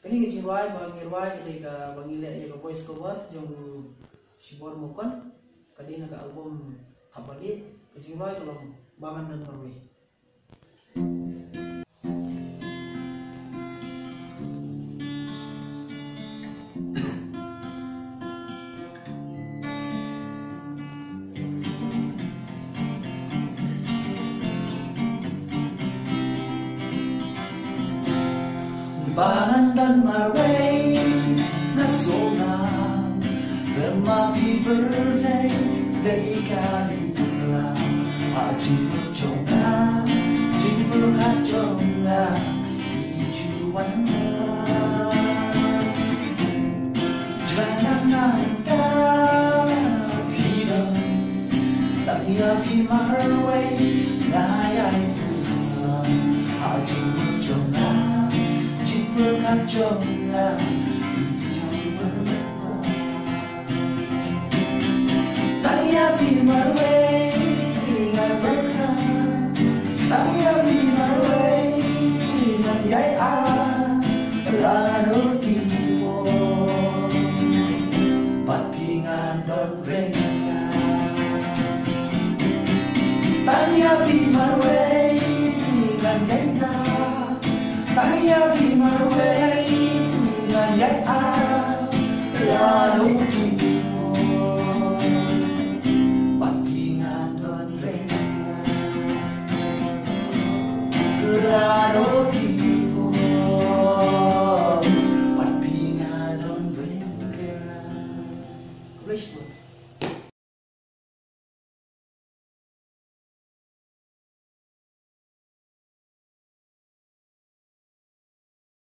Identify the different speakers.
Speaker 1: Kini ke Cirwai, bangirwai ketika bangile ya ke voice cover jong sibor mukon kadina ke album Tabali ke Cirwai kalau bangan dan marwe.
Speaker 2: Banan dan marway nasional Happy birthday day kali ulang Haji mencoba Jimur hajonga Ijuan Jangan nanta Pidang Tapi marway Ngayay pusan Haji mencoba Berkacaulah Tanya bimarwe Ingat berkah Tanya bimarwe Ingat yai Lalu kipo Papingan don renya Tanya bimarwe Ingat yai Tanya bimarwe Ingat yai Lalu